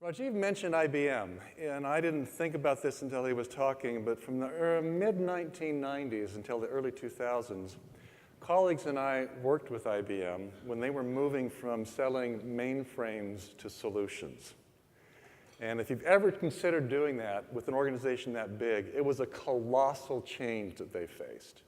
Rajiv mentioned IBM, and I didn't think about this until he was talking, but from the mid-1990s until the early 2000s, colleagues and I worked with IBM when they were moving from selling mainframes to solutions. And if you've ever considered doing that with an organization that big, it was a colossal change that they faced.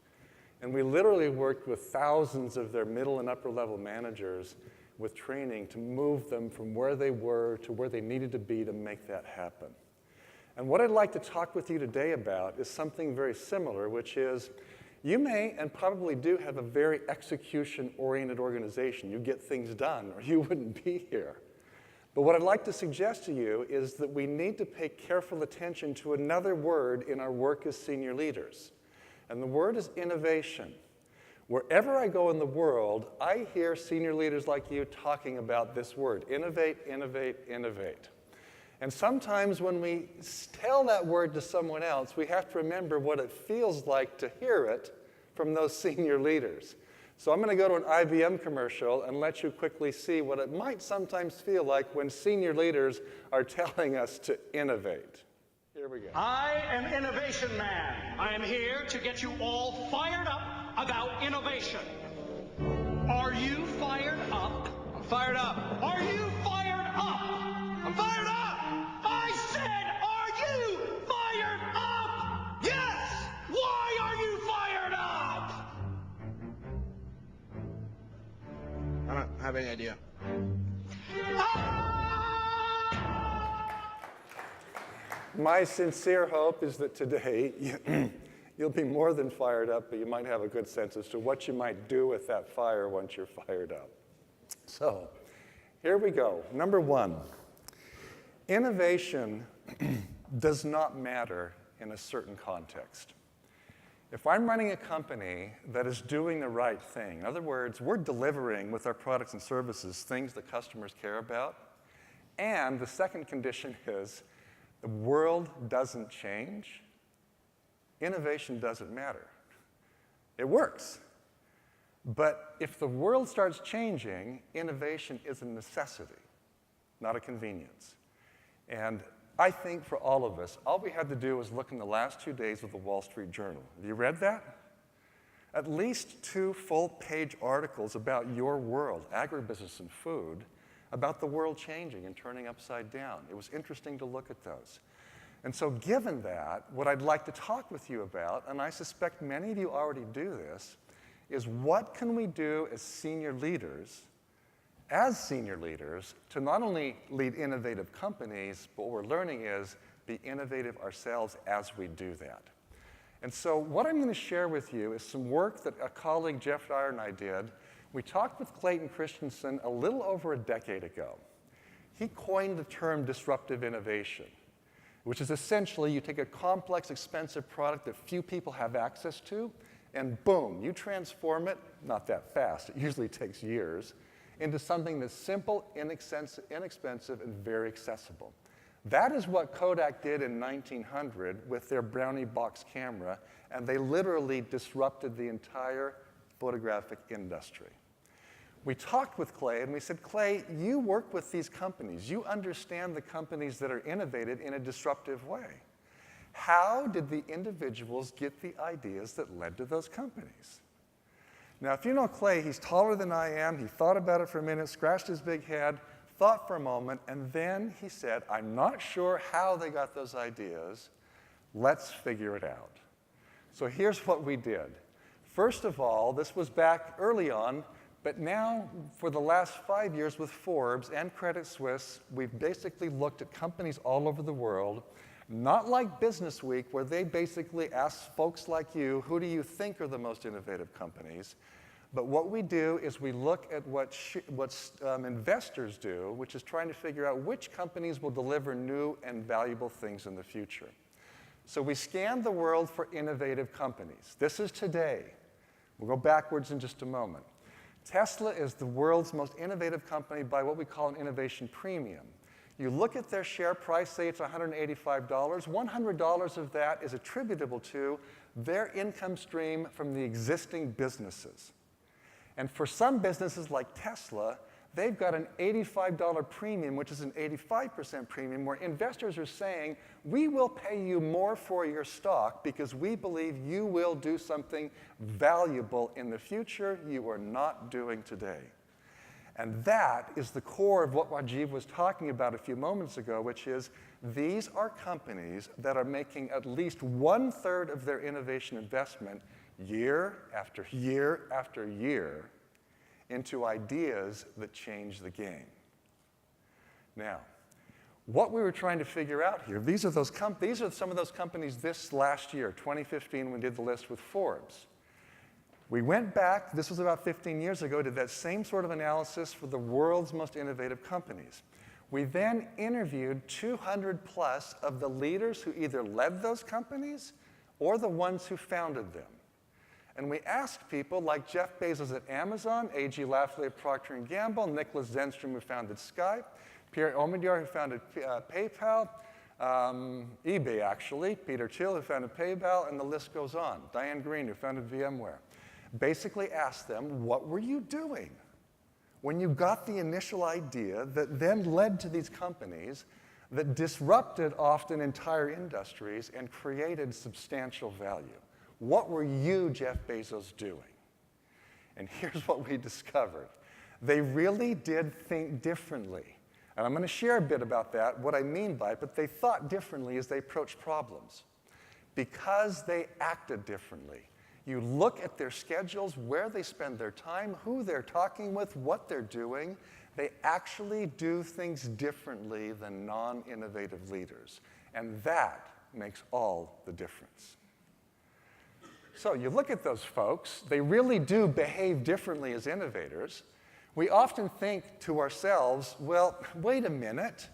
And we literally worked with thousands of their middle and upper level managers with training to move them from where they were to where they needed to be to make that happen. And what I'd like to talk with you today about is something very similar, which is you may and probably do have a very execution-oriented organization. You get things done or you wouldn't be here. But what I'd like to suggest to you is that we need to pay careful attention to another word in our work as senior leaders. And the word is innovation. Wherever I go in the world, I hear senior leaders like you talking about this word, innovate, innovate, innovate. And sometimes when we tell that word to someone else, we have to remember what it feels like to hear it from those senior leaders. So I'm going to go to an IBM commercial and let you quickly see what it might sometimes feel like when senior leaders are telling us to innovate. Here we go. I am Innovation Man. I am here to get you all fired up about innovation. Are you fired up? I'm fired up. Are you fired up? I'm fired up! I said, are you fired up? Yes! Why are you fired up? I don't have any idea. My sincere hope is that today you'll be more than fired up, but you might have a good sense as to what you might do with that fire once you're fired up. So here we go. Number one, innovation does not matter in a certain context. If I'm running a company that is doing the right thing, in other words, we're delivering with our products and services things that customers care about, and the second condition is the world doesn't change, innovation doesn't matter. It works. But if the world starts changing, innovation is a necessity, not a convenience. And I think for all of us, all we had to do was look in the last 2 days of the Wall Street Journal. Have you read that? At least 2 full-page articles about your world, agribusiness and food, about the world changing and turning upside down. It was interesting to look at those. And so given that, what I'd like to talk with you about, and I suspect many of you already do this, is what can we do as senior leaders to not only lead innovative companies, but what we're learning is be innovative ourselves as we do that. And so what I'm going to share with you is some work that a colleague, Jeff Dyer, and I did. We talked with Clayton Christensen a little over a decade ago. He coined the term disruptive innovation, which is essentially you take a complex, expensive product that few people have access to, and boom, you transform it, not that fast, it usually takes years, into something that's simple, inexpensive, and very accessible. That is what Kodak did in 1900 with their Brownie box camera, and they literally disrupted the entire photographic industry. We talked with Clay, and we said, Clay, you work with these companies. You understand the companies that are innovated in a disruptive way. How did the individuals get the ideas that led to those companies? Now, if you know Clay, he's taller than I am. He thought about it for a minute, scratched his big head, thought for a moment, and then he said, I'm not sure how they got those ideas. Let's figure it out. So here's what we did. First of all, this was back early on, but now for the last 5 years with Forbes and Credit Suisse, we've basically looked at companies all over the world, not like Business Week, where they basically ask folks like you, who do you think are the most innovative companies? But what we do is we look at what investors do, which is trying to figure out which companies will deliver new and valuable things in the future. So we scanned the world for innovative companies. This is today. We'll go backwards in just a moment. Tesla is the world's most innovative company by what we call an innovation premium. You look at their share price, say it's $185, $100 of that is attributable to their income stream from the existing businesses. And for some businesses like Tesla, they've got an $85 premium, which is an 85% premium, where investors are saying, we will pay you more for your stock because we believe you will do something valuable in the future you are not doing today. And that is the core of what Rajiv was talking about a few moments ago, which is these are companies that are making at least 1/3 of their innovation investment year after year after year into ideas that change the game. Now, what we were trying to figure out here, these are some of those companies this last year, 2015, when we did the list with Forbes. We went back, this was about 15 years ago, did that same sort of analysis for the world's most innovative companies. We then interviewed 200 plus of the leaders who either led those companies or the ones who founded them. And we asked people like Jeff Bezos at Amazon, A.G. Lafley at Procter & Gamble, Nicholas Zenstrom, who founded Skype, Pierre Omidyar, who founded PayPal, eBay, actually, Peter Thiel, who founded PayPal, and the list goes on. Diane Green, who founded VMware. Basically asked them, what were you doing when you got the initial idea that then led to these companies that disrupted often entire industries and created substantial value? What were you, Jeff Bezos, doing? And here's what we discovered. They really did think differently. And I'm going to share a bit about that, what I mean by it, but they thought differently as they approached problems because they acted differently. You look at their schedules, where they spend their time, who they're talking with, what they're doing. They actually do things differently than non-innovative leaders. And that makes all the difference. So you look at those folks, they really do behave differently as innovators. We often think to ourselves, well, wait a minute.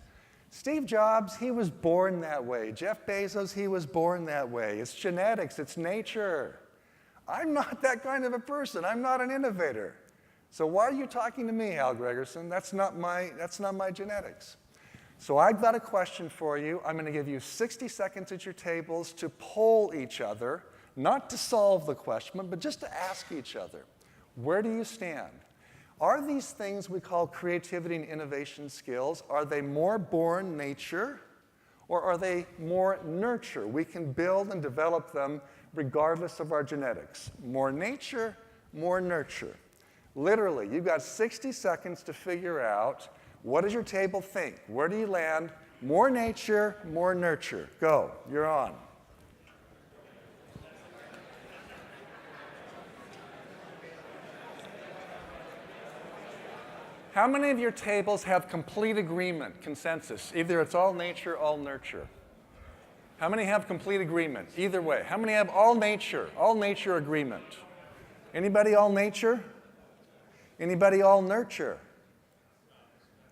Steve Jobs, he was born that way. Jeff Bezos, he was born that way. It's genetics, it's nature. I'm not that kind of a person. I'm not an innovator. So why are you talking to me, Hal Gregersen? That's not my genetics. So I've got a question for you. I'm going to give you 60 seconds at your tables to poll each other, not to solve the question, but just to ask each other, where do you stand? Are these things we call creativity and innovation skills, are they more born nature, or are they more nurture? We can build and develop them regardless of our genetics. More nature, more nurture. Literally, you've got 60 seconds to figure out, what does your table think? Where do you land? More nature, more nurture. Go, you're on. How many of your tables have complete agreement, consensus? Either it's all nature, all nurture. How many have complete agreement? Either way. How many have all nature agreement? Anybody all nature? Anybody all nurture?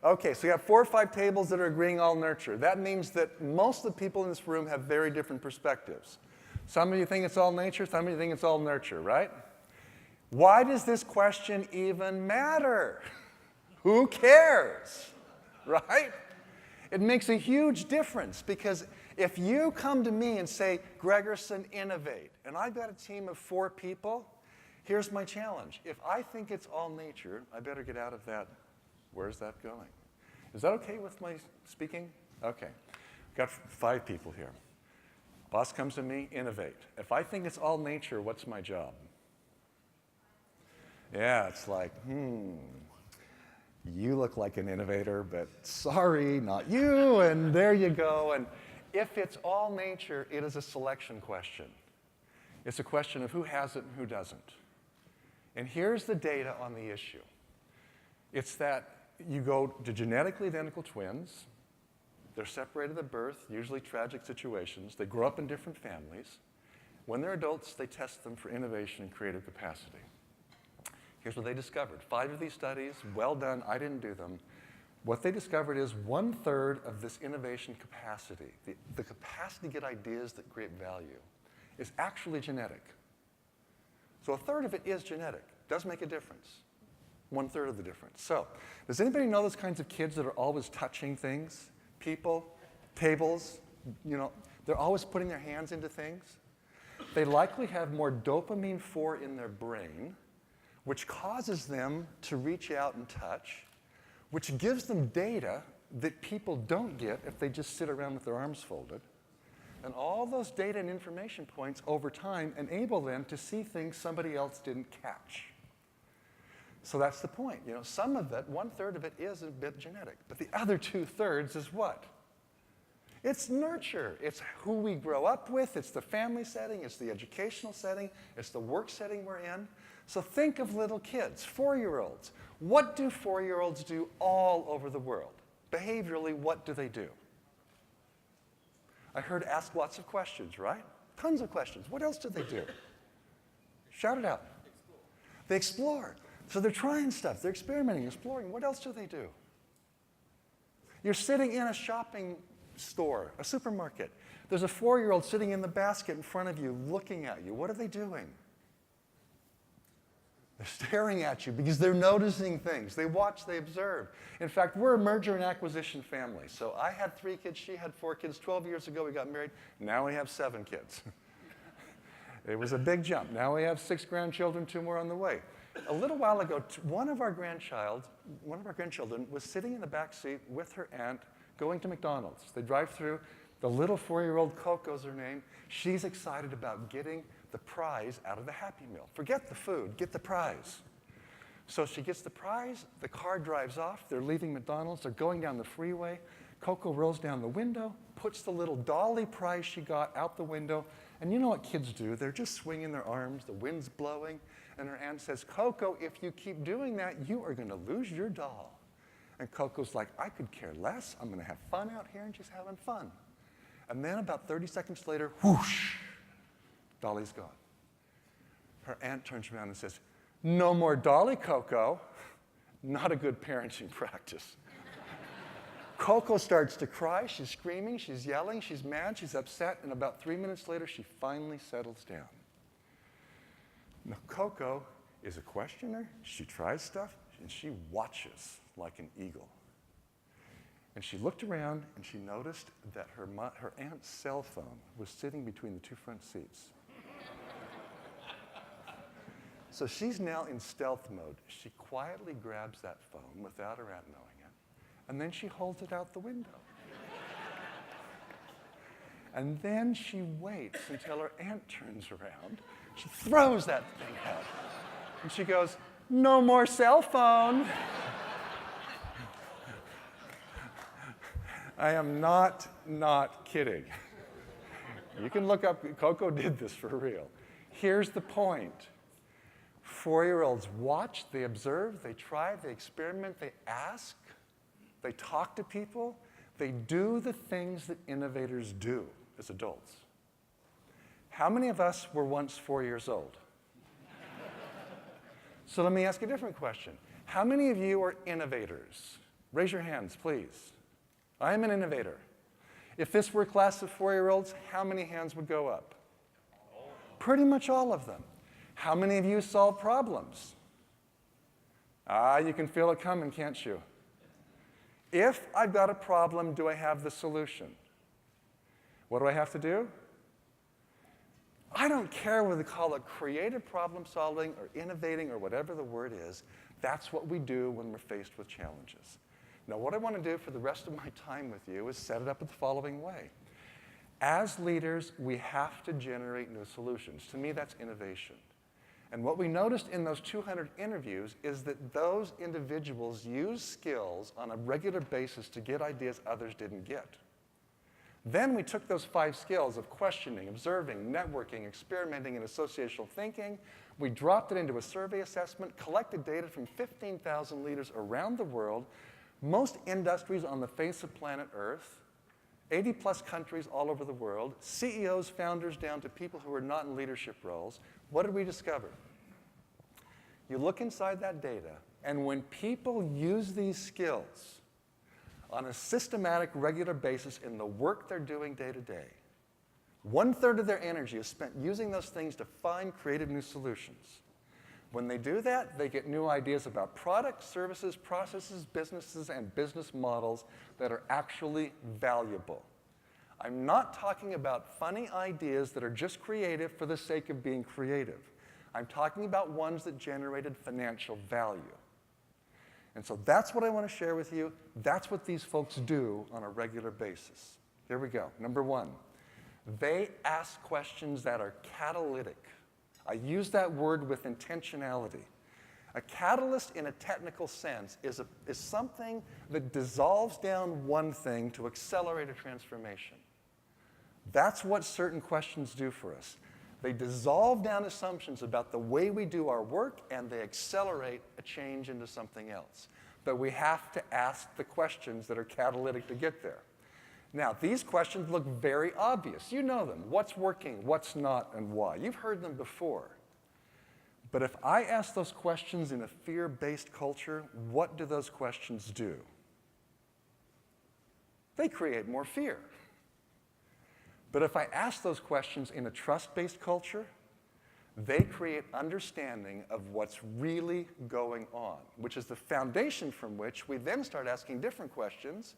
Okay, so you have 4 or 5 tables that are agreeing all nurture. That means that most of the people in this room have very different perspectives. Some of you think it's all nature, some of you think it's all nurture, right? Why does this question even matter? Who cares, right? It makes a huge difference because if you come to me and say, Gregersen, innovate, and I've got a team of 4 people, here's my challenge. If I think it's all nature, I better get out of that. Where's that going? Is that okay with my speaking? Okay. Got 5 people here. Boss comes to me, innovate. If I think it's all nature, what's my job? Yeah, it's like, you look like an innovator, but sorry, not you, and there you go. And if it's all nature, it is a selection question. It's a question of who has it and who doesn't. And here's the data on the issue. It's that you go to genetically identical twins. They're separated at birth, usually tragic situations. They grow up in different families. When they're adults, they test them for innovation and creative capacity. Here's what they discovered. 5 of these studies, well done, I didn't do them. What they discovered is 1/3 of this innovation capacity, the capacity to get ideas that create value, is actually genetic. So 1/3 of it is genetic. Does make a difference. 1/3 of the difference. So, does anybody know those kinds of kids that are always touching things? People, tables, they're always putting their hands into things. They likely have more dopamine 4 in their brain, which causes them to reach out and touch. which gives them data that people don't get if they just sit around with their arms folded. And all those data and information points over time enable them to see things somebody else didn't catch. So that's the point. You know, some of it, 1/3 of it is a bit genetic, but the other 2/3 is what? It's nurture. It's who we grow up with. It's the family setting. It's the educational setting. It's the work setting we're in. So think of little kids, 4-year-olds. What do 4-year-olds do all over the world? Behaviorally, what do they do? I heard ask lots of questions, right? Tons of questions. What else do they do? Shout it out. They explore. So they're trying stuff. They're experimenting, exploring. What else do they do? You're sitting in a shopping store, a supermarket. There's a 4-year-old sitting in the basket in front of you, looking at you. What are they doing? They're staring at you because they're noticing things. They watch, they observe. In fact, we're a merger and acquisition family. So I had 3 kids, she had 4 kids. 12 years ago, we got married. Now we have 7 kids. It was a big jump. Now we have 6 grandchildren, 2 more on the way. A little while ago, one of our grandchildren was sitting in the back seat with her aunt going to McDonald's. They drive through. The little 4-year-old, Coco's her name. She's excited about getting the prize out of the Happy Meal. Forget the food, get the prize. So she gets the prize, the car drives off, they're leaving McDonald's, they're going down the freeway. Coco rolls down the window, puts the little dolly prize she got out the window, and you know what kids do? They're just swinging their arms, the wind's blowing, and her aunt says, Coco, if you keep doing that, you are gonna lose your doll. And Coco's like, I could care less, I'm gonna have fun out here, and she's having fun. And then about 30 seconds later, whoosh, Dolly's gone. Her aunt turns around and says, no more Dolly, Coco. Not a good parenting practice. Coco starts to cry. She's screaming. She's yelling. She's mad. She's upset. And about 3 minutes later, she finally settles down. Now, Coco is a questioner. She tries stuff, and she watches like an eagle. And she looked around, and she noticed that her aunt's cell phone was sitting between the 2 front seats. So she's now in stealth mode. She quietly grabs that phone without her aunt knowing it, and then she holds it out the window. And then she waits until her aunt turns around. She throws that thing out, and she goes, no more cell phone. I am not kidding. You can look up, Coco did this for real. Here's the point. 4-year-olds watch, they observe, they try, they experiment, they ask, they talk to people, they do the things that innovators do as adults. How many of us were once 4 years old? So let me ask a different question. How many of you are innovators? Raise your hands, please. I am an innovator. If this were a class of 4-year-olds, how many hands would go up? Pretty much all of them. How many of you solve problems? You can feel it coming, can't you? If I've got a problem, do I have the solution? What do I have to do? I don't care whether they call it creative problem solving or innovating or whatever the word is. That's what we do when we're faced with challenges. Now, what I want to do for the rest of my time with you is set it up in the following way. As leaders, we have to generate new solutions. To me, that's innovation. And what we noticed in those 200 interviews is that those individuals use skills on a regular basis to get ideas others didn't get. Then we took those 5 skills of questioning, observing, networking, experimenting, and associational thinking. We dropped it into a survey assessment, collected data from 15,000 leaders around the world, most industries on the face of planet Earth, 80-plus countries all over the world, CEOs, founders, down to people who are not in leadership roles. What did we discover? You look inside that data, and when people use these skills on a systematic, regular basis in the work they're doing day to day, 1/3 of their energy is spent using those things to find creative new solutions. When they do that, they get new ideas about products, services, processes, businesses, and business models that are actually valuable. I'm not talking about funny ideas that are just creative for the sake of being creative. I'm talking about ones that generated financial value. And so that's what I want to share with you. That's what these folks do on a regular basis. Here we go. Number one, they ask questions that are catalytic. I use that word with intentionality. A catalyst in a technical sense is something that dissolves down one thing to accelerate a transformation. That's what certain questions do for us. They dissolve down assumptions about the way we do our work, and they accelerate a change into something else. But we have to ask the questions that are catalytic to get there. Now, these questions look very obvious. You know them. What's working, what's not, and why. You've heard them before. But if I ask those questions in a fear-based culture, what do those questions do? They create more fear. But if I ask those questions in a trust-based culture, they create understanding of what's really going on, which is the foundation from which we then start asking different questions.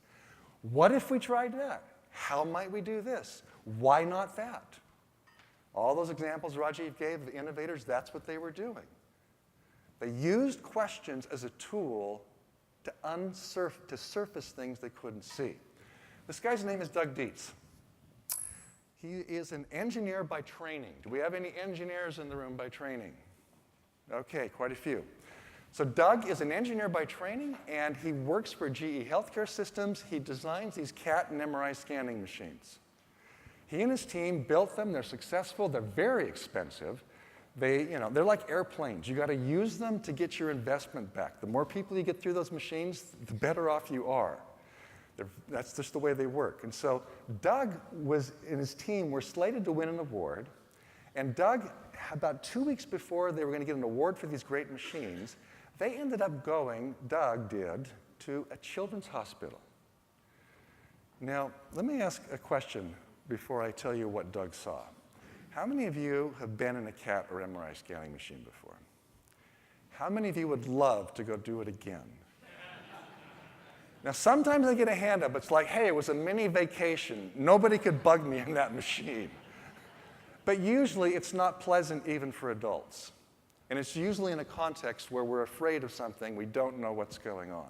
What if we tried that? How might we do this? Why not that? All those examples Rajiv gave, the innovators, that's what they were doing. They used questions as a tool to surface things they couldn't see. This guy's name is Doug Dietz. He is an engineer by training. Do we have any engineers in the room by training? Okay, quite a few. So Doug is an engineer by training, and he works for GE Healthcare Systems. He designs these CAT and MRI scanning machines. He and his team built them. They're successful. They're very expensive. They're like airplanes. You got to use them to get your investment back. The more people you get through those machines, the better off you are. That's just the way they work. And so Doug and his team were slated to win an award. And Doug, about 2 weeks before they were going to get an award for these great machines, they ended up going, Doug did, to a children's hospital. Now, let me ask a question before I tell you what Doug saw. How many of you have been in a CAT or MRI scanning machine before? How many of you would love to go do it again? Now, sometimes I get a hand up. It's like, hey, it was a mini vacation. Nobody could bug me in that machine. But usually, it's not pleasant even for adults. And it's usually in a context where we're afraid of something, we don't know what's going on.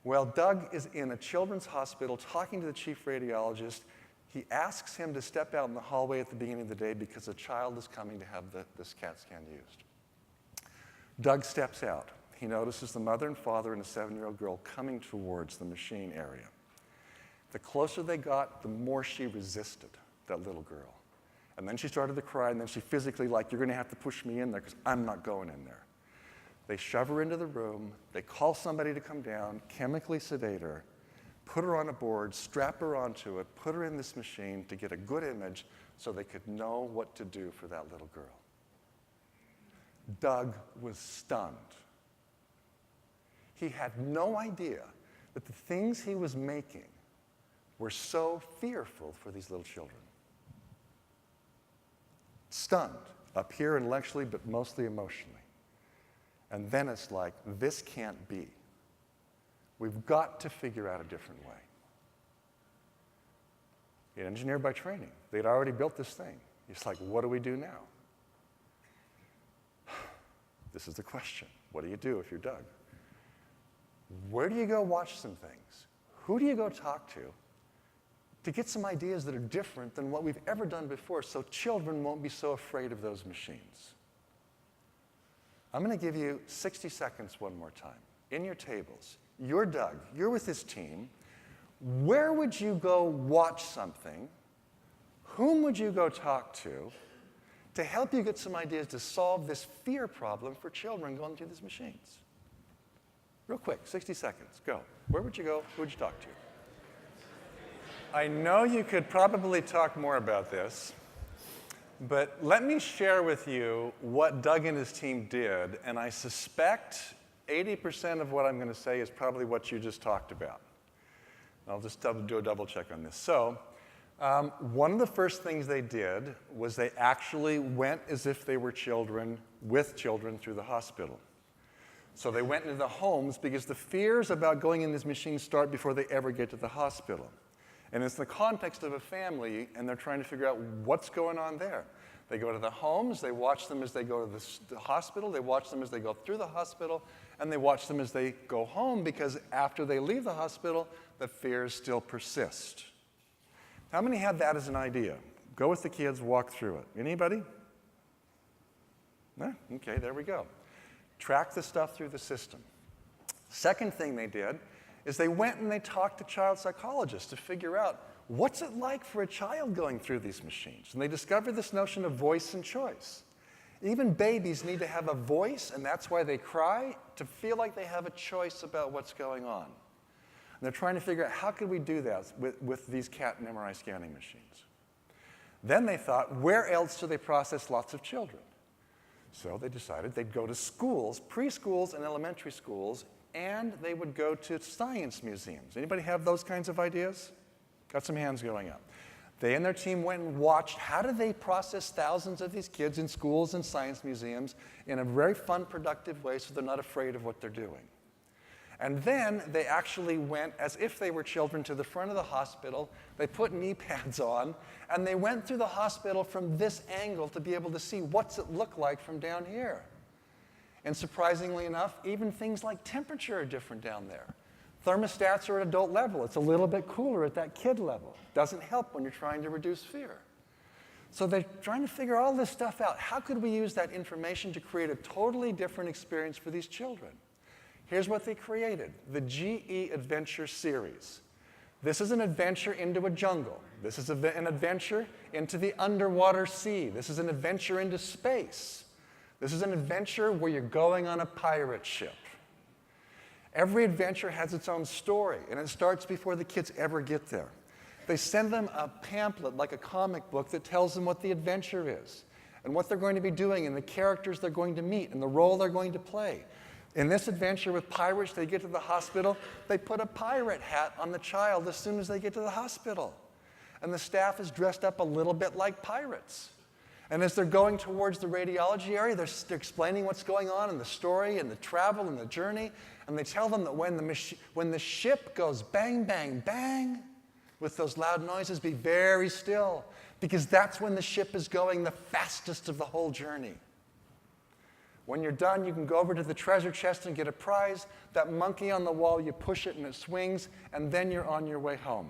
Well, Doug is in a children's hospital talking to the chief radiologist. He asks him to step out in the hallway at the beginning of the day because a child is coming to have this CAT scan used. Doug steps out. He notices the mother and father and a 7-year-old girl coming towards the machine area. The closer they got, the more she resisted, that little girl. And then she started to cry, and then she physically, like, you're going to have to push me in there because I'm not going in there. They shove her into the room. They call somebody to come down, chemically sedate her, put her on a board, strap her onto it, put her in this machine to get a good image so they could know what to do for that little girl. Doug was stunned. He had no idea that the things he was making were so fearful for these little children. Stunned, up here intellectually, but mostly emotionally. And then it's like, this can't be. We've got to figure out a different way. An engineer by training. They'd already built this thing. It's like, what do we do now? This is the question. What do you do if you're Doug? Where do you go watch some things? Who do you go talk to get some ideas that are different than what we've ever done before so children won't be so afraid of those machines? I'm going to give you 60 seconds one more time. In your tables, you're Doug. You're with his team. Where would you go watch something? Whom would you go talk to help you get some ideas to solve this fear problem for children going through these machines? Real quick, 60 seconds, go. Where would you go? Who would you talk to? I know you could probably talk more about this, but let me share with you what Doug and his team did, and I suspect 80% of what I'm going to say is probably what you just talked about. I'll just do a double check on this. So, one of the first things they did was they actually went as if they were children, with children through the hospital. So they went into the homes because the fears about going in these machines start before they ever get to the hospital. And it's the context of a family, and they're trying to figure out what's going on there. They go to their homes, they watch them as they go to the hospital, they watch them as they go through the hospital, and they watch them as they go home, because after they leave the hospital, the fears still persist. How many have that as an idea? Go with the kids, walk through it. Anybody? No? Okay, there we go. Track the stuff through the system. Second thing they did is they went and they talked to child psychologists to figure out what's it like for a child going through these machines. And they discovered this notion of voice and choice. Even babies need to have a voice, and that's why they cry, to feel like they have a choice about what's going on. And they're trying to figure out how could we do that with these CAT and MRI scanning machines. Then they thought, where else do they process lots of children? So they decided they'd go to schools, preschools and elementary schools, and they would go to science museums. Anybody have those kinds of ideas? Got some hands going up. They and their team went and watched how do they process thousands of these kids in schools and science museums in a very fun, productive way so they're not afraid of what they're doing. And then they actually went, as if they were children, to the front of the hospital. They put knee pads on, and they went through the hospital from this angle to be able to see what's it look like from down here. And surprisingly enough, even things like temperature are different down there. Thermostats are at adult level. It's a little bit cooler at that kid level. Doesn't help when you're trying to reduce fear. So they're trying to figure all this stuff out. How could we use that information to create a totally different experience for these children? Here's what they created, the GE Adventure series. This is an adventure into a jungle. This is an adventure into the underwater sea. This is an adventure into space. This is an adventure where you're going on a pirate ship. Every adventure has its own story, and it starts before the kids ever get there. They send them a pamphlet, like a comic book, that tells them what the adventure is, and what they're going to be doing, and the characters they're going to meet, and the role they're going to play. In this adventure with pirates, they get to the hospital, they put a pirate hat on the child as soon as they get to the hospital. And the staff is dressed up a little bit like pirates. And as they're going towards the radiology area, they're explaining what's going on in the story and the travel and the journey. And they tell them that when the ship goes bang, bang, bang, with those loud noises, be very still, because that's when the ship is going the fastest of the whole journey. When you're done, you can go over to the treasure chest and get a prize. That monkey on the wall, you push it and it swings, and then you're on your way home.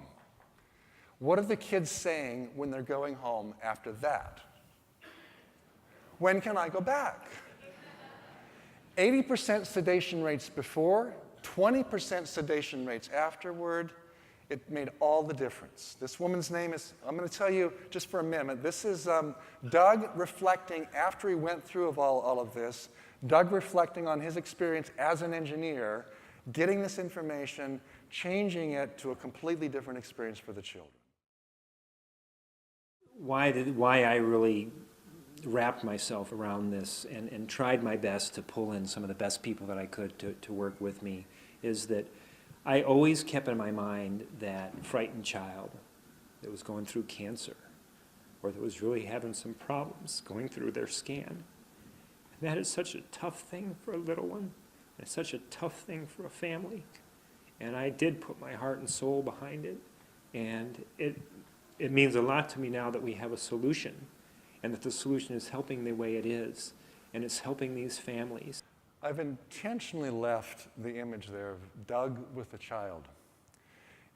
What are the kids saying when they're going home after that? When can I go back? 80% sedation rates before, 20% sedation rates afterward. It made all the difference. This woman's name is, I'm going to tell you just for a minute, this is Doug reflecting after he went through all of this, Doug reflecting on his experience as an engineer, getting this information, changing it to a completely different experience for the children. Why I really wrapped myself around this and tried my best to pull in some of the best people that I could to work with me is that I always kept in my mind that frightened child that was going through cancer or that was really having some problems going through their scan. And that is such a tough thing for a little one. It's such a tough thing for a family. And I did put my heart and soul behind it. And it means a lot to me now that we have a solution and that the solution is helping the way it is. And it's helping these families. I've intentionally left the image there of Doug with a child.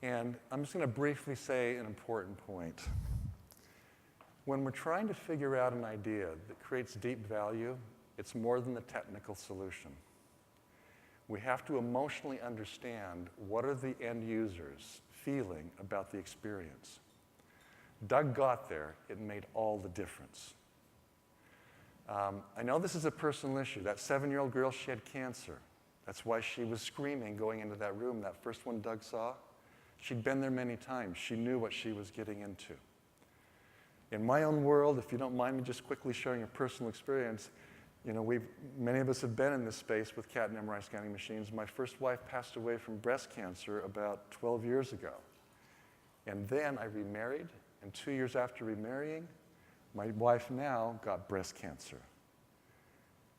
And I'm just going to briefly say an important point. When we're trying to figure out an idea that creates deep value, it's more than the technical solution. We have to emotionally understand what are the end users feeling about the experience. Doug got there. It made all the difference. I know this is a personal issue. That 7-year-old girl, she had cancer. That's why she was screaming going into that room, that first one Doug saw. She'd been there many times. She knew what she was getting into. In my own world, if you don't mind me just quickly sharing a personal experience, you know, many of us have been in this space with CAT and MRI scanning machines. My first wife passed away from breast cancer about 12 years ago. And then I remarried, and 2 years after remarrying, my wife now got breast cancer.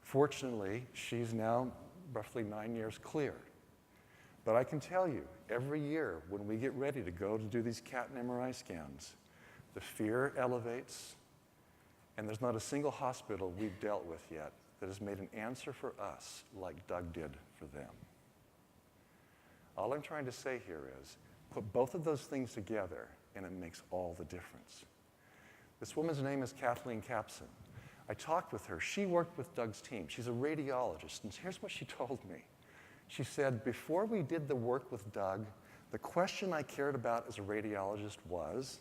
Fortunately, she's now roughly 9 years clear. But I can tell you, every year when we get ready to go to do these CAT and MRI scans, the fear elevates, And there's not a single hospital we've dealt with yet that has made an answer for us like Doug did for them. All I'm trying to say here is, put both of those things together, and it makes all the difference. This woman's name is Kathleen Capson. I talked with her. She worked with Doug's team. She's a radiologist, and here's what she told me. She said, before we did the work with Doug, the question I cared about as a radiologist was,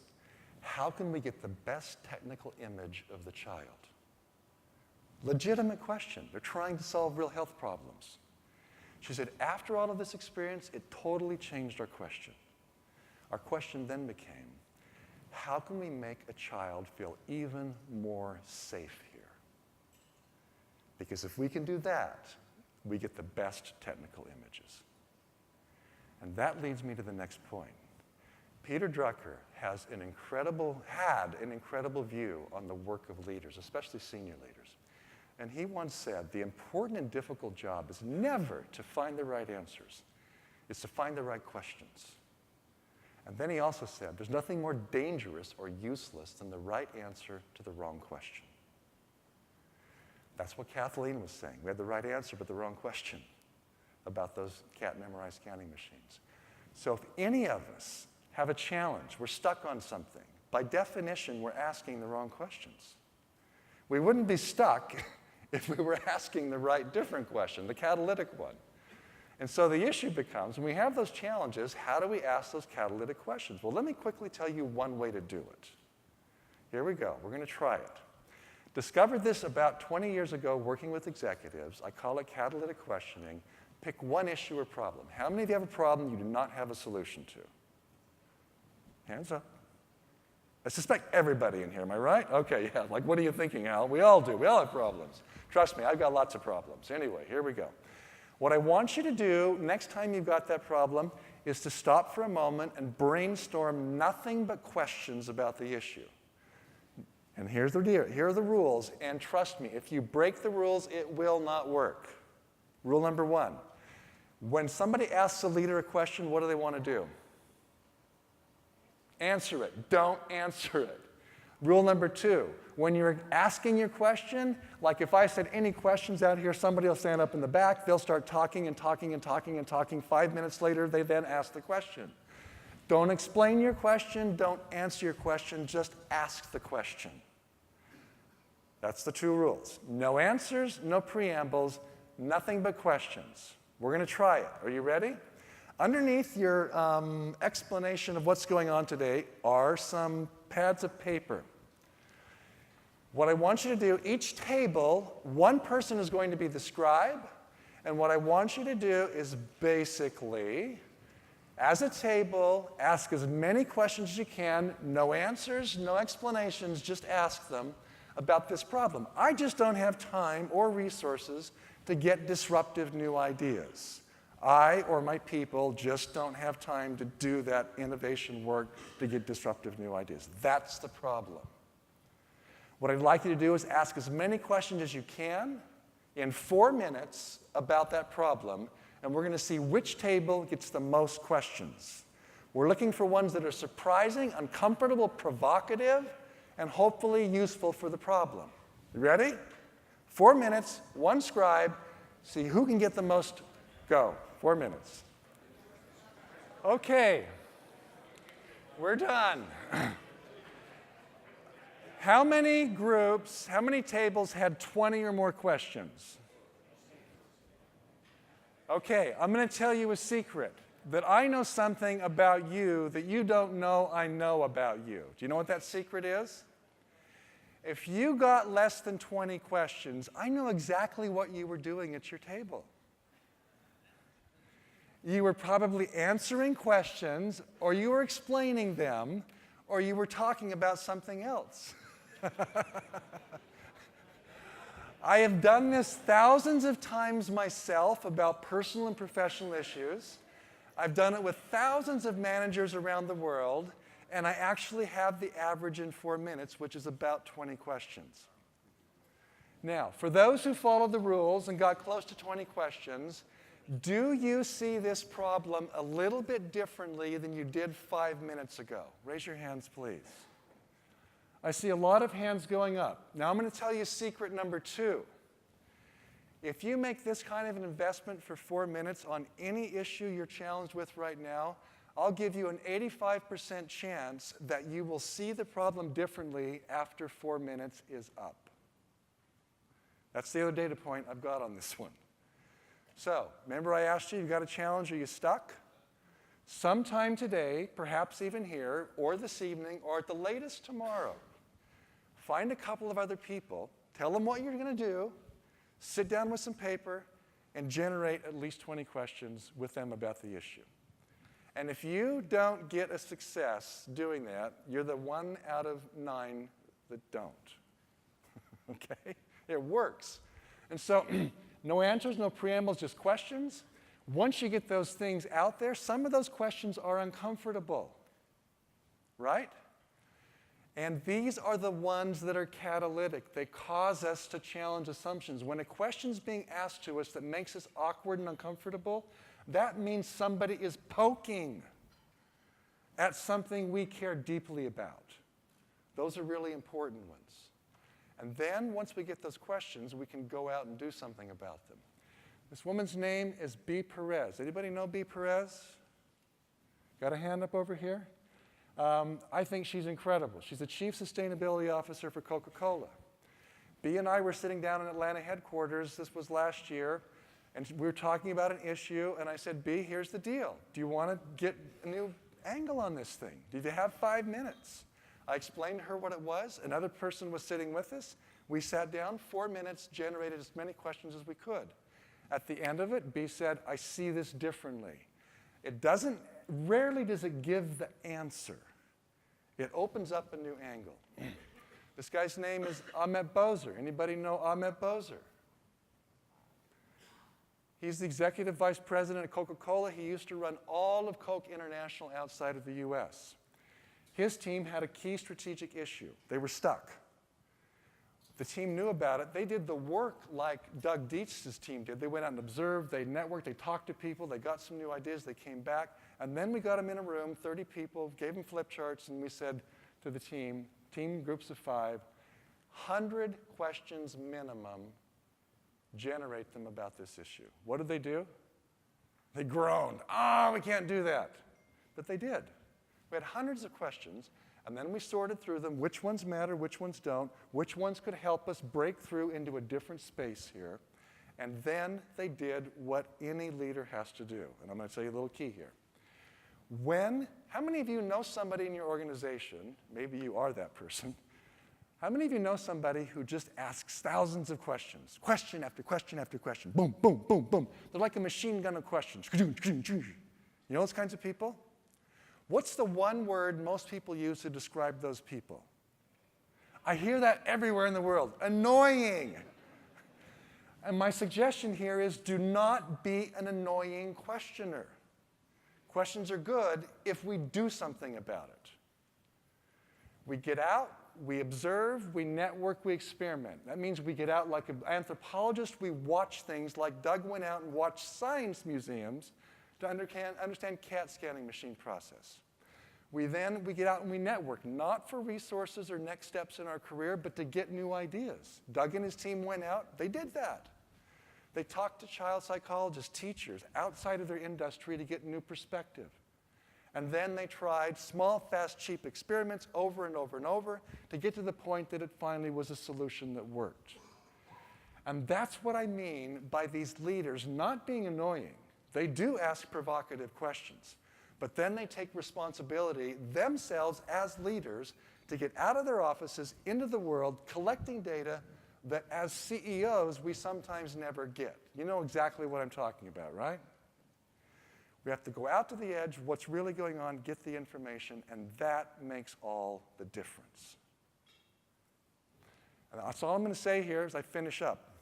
how can we get the best technical image of the child? Legitimate question. They're trying to solve real health problems. She said, after all of this experience, it totally changed our question. Our question then became, how can we make a child feel even more safe here? Because if we can do that, we get the best technical images. And that leads me to the next point. Peter Drucker had an incredible view on the work of leaders, especially senior leaders. And he once said, the important and difficult job is never to find the right answers. It's to find the right questions. And then he also said, there's nothing more dangerous or useless than the right answer to the wrong question. That's what Kathleen was saying. We had the right answer, but the wrong question about those cat-memorized scanning machines. So if any of us have a challenge, we're stuck on something, by definition, we're asking the wrong questions. We wouldn't be stuck if we were asking the right different question, the catalytic one. And so the issue becomes, when we have those challenges, how do we ask those catalytic questions? Well, let me quickly tell you one way to do it. Here we go. We're going to try it. Discovered this about 20 years ago working with executives. I call it catalytic questioning. Pick one issue or problem. How many of you have a problem you do not have a solution to? Hands up. I suspect everybody in here, am I right? Okay, yeah, like what are you thinking, Hal? We all do. We all have problems. Trust me, I've got lots of problems. Anyway, here we go. What I want you to do next time you've got that problem is to stop for a moment and brainstorm nothing but questions about the issue. And here are the rules, and trust me, if you break the rules, it will not work. Rule number one, when somebody asks a leader a question, what do they want to do? Answer it. Don't answer it. Rule number two, when you're asking your question, like if I said any questions out here, somebody will stand up in the back, they'll start talking and talking and talking and talking. 5 minutes later, they then ask the question. Don't explain your question, don't answer your question, just ask the question. That's the two rules. No answers, no preambles, nothing but questions. We're going to try it. Are you ready? Underneath your explanation of what's going on today are some pads of paper. What I want you to do, each table, one person is going to be the scribe, and what I want you to do is basically, as a table, ask as many questions as you can, no answers, no explanations, just ask them about this problem. I just don't have time or resources to get disruptive new ideas. I or my people just don't have time to do that innovation work to get disruptive new ideas. That's the problem. What I'd like you to do is ask as many questions as you can in 4 minutes about that problem, and we're going to see which table gets the most questions. We're looking for ones that are surprising, uncomfortable, provocative, and hopefully useful for the problem. You ready? 4 minutes, one scribe, see who can get the most. Go. 4 minutes. Okay. We're done. How many groups, how many tables had 20 or more questions? Okay, I'm going to tell you a secret. That I know something about you that you don't know I know about you. Do you know what that secret is? If you got less than 20 questions, I know exactly what you were doing at your table. You were probably answering questions, or you were explaining them, or you were talking about something else. I have done this thousands of times myself about personal and professional issues. I've done it with thousands of managers around the world, and I actually have the average in 4 minutes, which is about 20 questions. Now, for those who followed the rules and got close to 20 questions, do you see this problem a little bit differently than you did 5 minutes ago? Raise your hands, please. I see a lot of hands going up. Now I'm going to tell you secret number 2. If you make this kind of an investment for 4 minutes on any issue you're challenged with right now, I'll give you an 85% chance that you will see the problem differently after 4 minutes is up. That's the other data point I've got on this one. So, remember I asked you, got a challenge, are you stuck? Sometime today, perhaps even here, or this evening, or at the latest tomorrow, find a couple of other people, tell them what you're going to do, sit down with some paper, and generate at least 20 questions with them about the issue. And if you don't get a success doing that, you're the 1 out of 9 that don't. Okay? It works. And so, no answers, no preambles, just questions. Once you get those things out there, some of those questions are uncomfortable, right? And these are the ones that are catalytic. They cause us to challenge assumptions. When a question's being asked to us that makes us awkward and uncomfortable, that means somebody is poking at something we care deeply about. Those are really important ones. And then, once we get those questions, we can go out and do something about them. This woman's name is B. Perez. Anybody know B. Perez? Got a hand up over here? I think she's incredible. She's the Chief Sustainability Officer for Coca-Cola. B and I were sitting down in Atlanta headquarters, this was last year, and we were talking about an issue, and I said, B, here's the deal. Do you want to get a new angle on this thing? Do you have 5 minutes? I explained to her what it was. Another person was sitting with us. We sat down, 4 minutes, generated as many questions as we could. At the end of it, B said, I see this differently. Rarely does it give the answer. It opens up a new angle. This guy's name is Ahmet Bozer. Anybody know Ahmet Bozer? He's the executive vice president of Coca-Cola. He used to run all of Coke International outside of the US. His team had a key strategic issue. They were stuck. The team knew about it. They did the work like Doug Dietz's team did. They went out and observed, they networked, they talked to people, they got some new ideas, they came back, and then we got them in a room, 30 people, gave them flip charts, and we said to the team groups of 5, 100 questions minimum, generate them about this issue. What did they do? They groaned. We can't do that. But they did. We had hundreds of questions, and then we sorted through them, which ones matter, which ones don't, which ones could help us break through into a different space here. And then they did what any leader has to do. And I'm going to tell you a little key here. How many of you know somebody in your organization, maybe you are that person, how many of you know somebody who just asks thousands of questions, question after question after question, boom, boom, boom, boom. They're like a machine gun of questions. You know those kinds of people? What's the one word most people use to describe those people? I hear that everywhere in the world. Annoying. And my suggestion here is do not be an annoying questioner. Questions are good if we do something about it. We get out, we observe, we network, we experiment. That means we get out like an anthropologist, we watch things like Doug went out and watched science museums to understand CAT scanning machine process. We get out and we network, not for resources or next steps in our career, but to get new ideas. Doug and his team went out, they did that. They talked to child psychologists, teachers, outside of their industry to get new perspective. And then they tried small, fast, cheap experiments over and over and over to get to the point that it finally was a solution that worked. And that's what I mean by these leaders not being annoying. They do ask provocative questions, but then they take responsibility themselves as leaders to get out of their offices into the world, collecting data that as CEOs we sometimes never get. You know exactly what I'm talking about, right? We have to go out to the edge, what's really going on, get the information, and that makes all the difference. And that's all I'm going to say here as I finish up.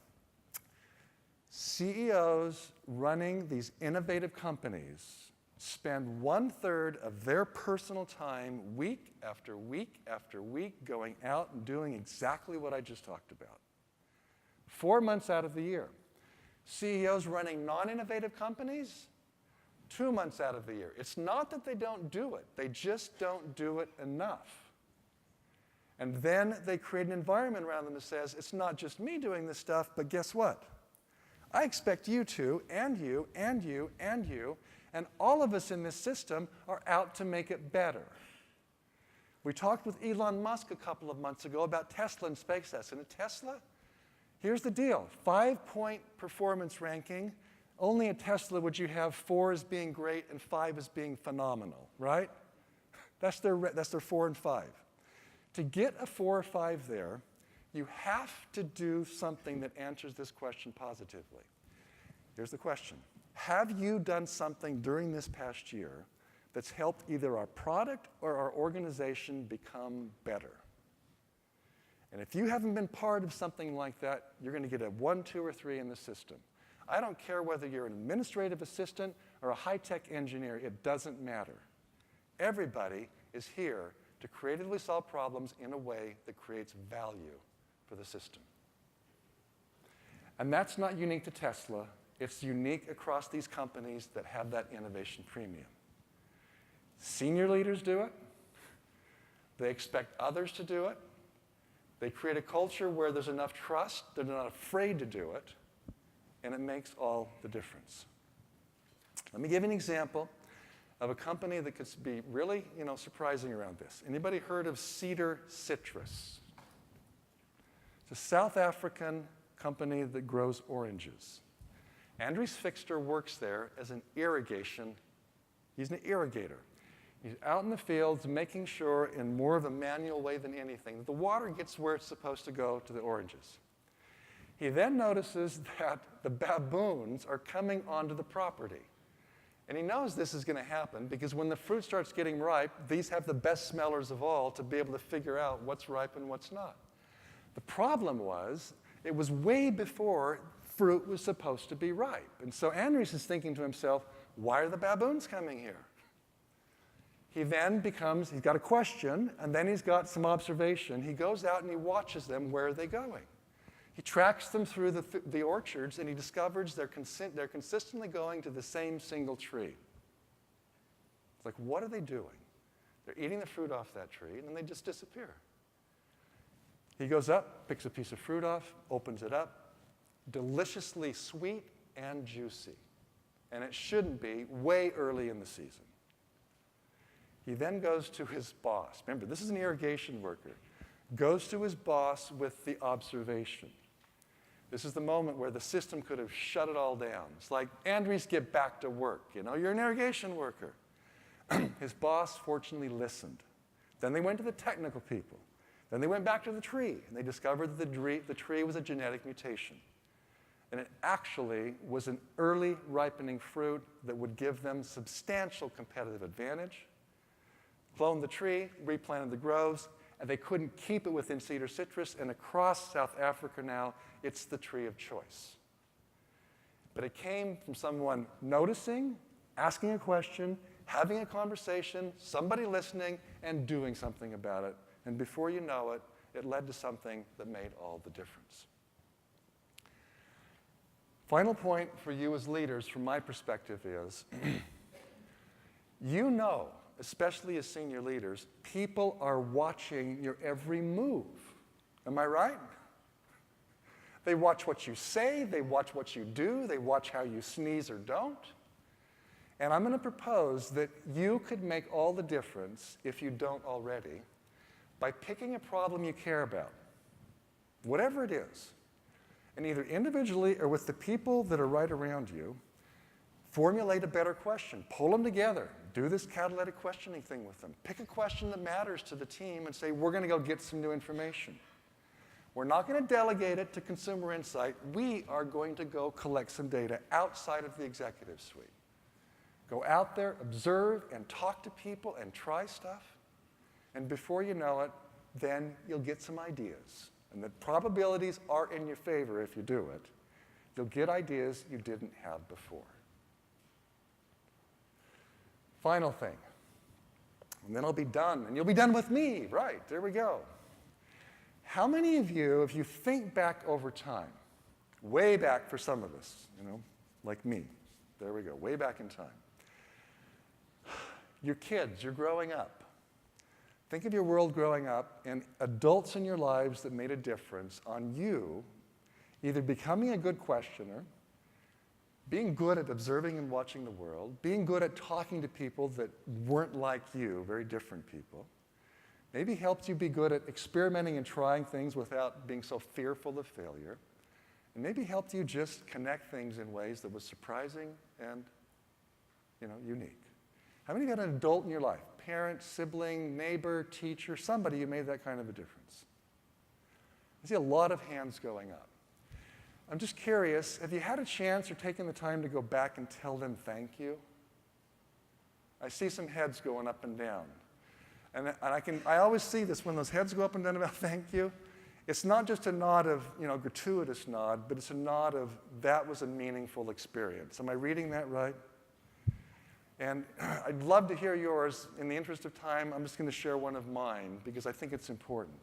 CEOs running these innovative companies spend 1/3 of their personal time week after week after week going out and doing exactly what I just talked about. 4 months out of the year. CEOs running non-innovative companies, 2 months out of the year. It's not that they don't do it. They just don't do it enough. And then they create an environment around them that says, it's not just me doing this stuff, but guess what? I expect you to, and you, and you, and you, and all of us in this system are out to make it better. We talked with Elon Musk a couple of months ago about Tesla and SpaceX. And at Tesla, here's the deal. 5-point performance ranking. Only at Tesla would you have 4 as being great and 5 as being phenomenal, right? That's their 4 and 5. To get a 4 or 5 there, you have to do something that answers this question positively. Here's the question. Have you done something during this past year that's helped either our product or our organization become better? And if you haven't been part of something like that, you're going to get a 1, 2, or 3 in the system. I don't care whether you're an administrative assistant or a high-tech engineer. It doesn't matter. Everybody is here to creatively solve problems in a way that creates value for the system. And that's not unique to Tesla. It's unique across these companies that have that innovation premium. Senior leaders do it. They expect others to do it. They create a culture where there's enough trust, they're not afraid to do it, and it makes all the difference. Let me give you an example of a company that could be really, surprising around this. Anybody heard of Cedar Citrus? It's a South African company that grows oranges. Andries Fixter works there as an irrigation. He's an irrigator. He's out in the fields making sure, in more of a manual way than anything, that the water gets where it's supposed to go to the oranges. He then notices that the baboons are coming onto the property. And he knows this is going to happen because when the fruit starts getting ripe, these have the best smellers of all to be able to figure out what's ripe and what's not. The problem was, it was way before fruit was supposed to be ripe. And so Andries is thinking to himself, why are the baboons coming here? He then he's got a question, and then he's got some observation. He goes out and he watches them. Where are they going? He tracks them through the orchards, and he discovers they're consistently going to the same single tree. It's like, what are they doing? They're eating the fruit off that tree, and then they just disappear. He goes up, picks a piece of fruit off, opens it up, deliciously sweet and juicy. And it shouldn't be, way early in the season. He then goes to his boss. Remember, this is an irrigation worker. Goes to his boss with the observation. This is the moment where the system could have shut it all down. It's like, Andries, get back to work. You're an irrigation worker. His boss fortunately listened. Then they went to the technical people. Then they went back to the tree, and they discovered that the tree was a genetic mutation. And it actually was an early ripening fruit that would give them substantial competitive advantage. Cloned the tree, replanted the groves, and they couldn't keep it within Cedar Citrus, and across South Africa now, it's the tree of choice. But it came from someone noticing, asking a question, having a conversation, somebody listening, and doing something about it. And before you know it, it led to something that made all the difference. Final point for you as leaders, from my perspective, is especially as senior leaders, people are watching your every move. Am I right? They watch what you say, they watch what you do, they watch how you sneeze or don't. And I'm going to propose that you could make all the difference, if you don't already, by picking a problem you care about, whatever it is, and either individually or with the people that are right around you, formulate a better question. Pull them together. Do this catalytic questioning thing with them. Pick a question that matters to the team and say, we're going to go get some new information. We're not going to delegate it to consumer insight. We are going to go collect some data outside of the executive suite. Go out there, observe, and talk to people and try stuff. And before you know it, then you'll get some ideas. And the probabilities are in your favor if you do it. You'll get ideas you didn't have before. Final thing, and then I'll be done, and you'll be done with me, right, there we go. How many of you, if you think back over time, way back for some of us, like me, there we go, way back in time, your kids, you're growing up. Think of your world growing up and adults in your lives that made a difference on you either becoming a good questioner, being good at observing and watching the world, being good at talking to people that weren't like you, very different people. Maybe helped you be good at experimenting and trying things without being so fearful of failure. And maybe helped you just connect things in ways that was surprising and, unique. How many of you had an adult in your life? Parent, sibling, neighbor, teacher, somebody who made that kind of a difference? I see a lot of hands going up. I'm just curious, have you had a chance or taken the time to go back and tell them thank you? I see some heads going up and down. And I always see this when those heads go up and down about thank you. It's not just a nod of, gratuitous nod, but it's a nod of that was a meaningful experience. Am I reading that right? And I'd love to hear yours. In the interest of time, I'm just going to share one of mine because I think it's important.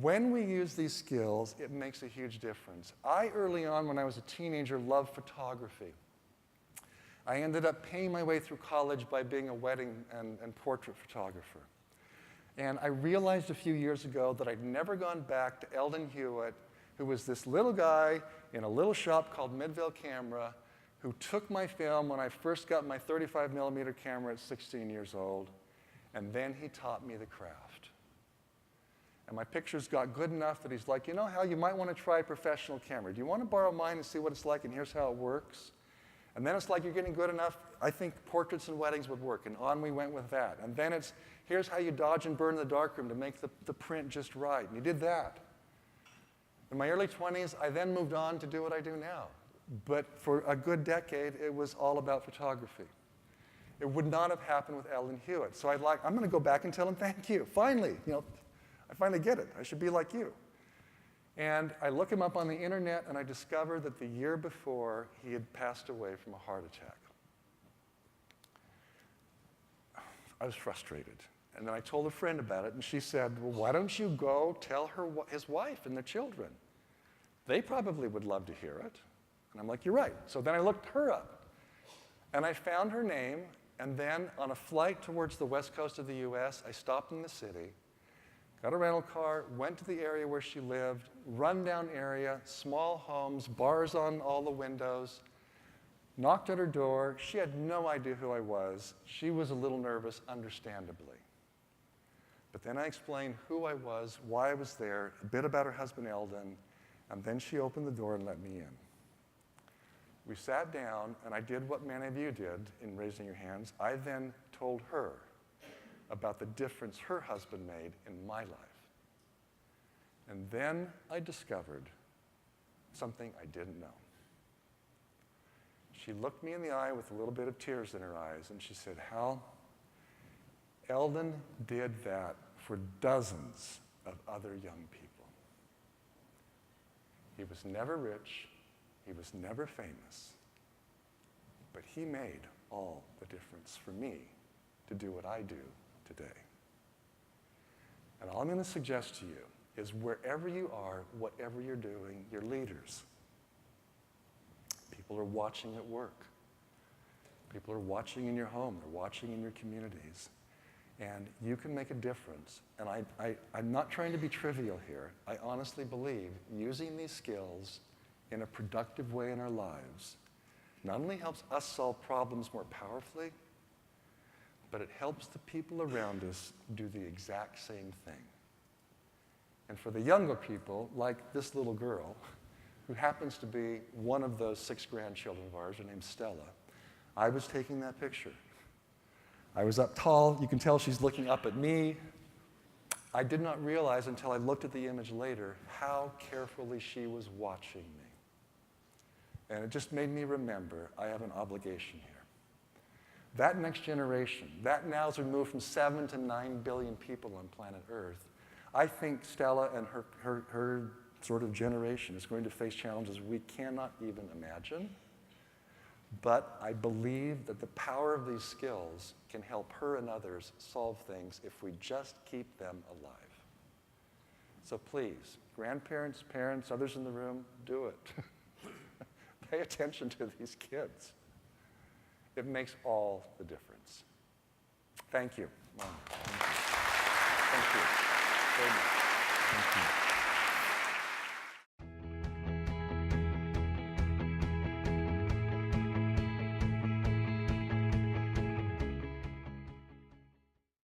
When we use these skills, it makes a huge difference. Early on, when I was a teenager, loved photography. I ended up paying my way through college by being a wedding and portrait photographer. And I realized a few years ago that I'd never gone back to Eldon Hewitt, who was this little guy in a little shop called Midvale Camera, who took my film when I first got my 35mm camera at 16 years old, and then he taught me the craft. And my pictures got good enough that he's like, you know how you might want to try a professional camera. Do you want to borrow mine and see what it's like, and here's how it works? And then it's like you're getting good enough, I think portraits and weddings would work, and on we went with that. And then it's, here's how you dodge and burn in the darkroom to make the print just right. And he did that. In my early 20s, I then moved on to do what I do now. But for a good decade, it was all about photography. It would not have happened with Eldon Hewitt. So I'm going to go back and tell him thank you. Finally, I finally get it. I should be like you. And I look him up on the internet, and I discover that the year before, he had passed away from a heart attack. I was frustrated. And then I told a friend about it, and she said, well, why don't you go tell his wife and the children? They probably would love to hear it. And I'm like, you're right. So then I looked her up, and I found her name, and then on a flight towards the west coast of the US, I stopped in the city, got a rental car, went to the area where she lived, rundown area, small homes, bars on all the windows, knocked at her door. She had no idea who I was. She was a little nervous, understandably. But then I explained who I was, why I was there, a bit about her husband, Eldon, and then she opened the door and let me in. We sat down, and I did what many of you did in raising your hands. I then told her about the difference her husband made in my life. And then I discovered something I didn't know. She looked me in the eye with a little bit of tears in her eyes, and she said, Hal, Eldon did that for dozens of other young people. He was never rich. He was never famous. But he made all the difference for me to do what I do today. And all I'm going to suggest to you is wherever you are, whatever you're doing, you're leaders. People are watching at work. People are watching in your home. They're watching in your communities. And you can make a difference. And I'm not trying to be trivial here. I honestly believe using these skills in a productive way in our lives not only helps us solve problems more powerfully, but it helps the people around us do the exact same thing. And for the younger people, like this little girl, who happens to be one of those 6 grandchildren of ours, her name's Stella, I was taking that picture. I was up tall. You can tell she's looking up at me. I did not realize until I looked at the image later how carefully she was watching me. And it just made me remember I have an obligation here. That next generation, that now is removed from 7 to 9 billion people on planet Earth. I think Stella and her sort of generation is going to face challenges we cannot even imagine. But I believe that the power of these skills can help her and others solve things if we just keep them alive. So please, grandparents, parents, others in the room, do it. Pay attention to these kids. It makes all the difference. Thank you. Wow. Thank you very much. Thank you.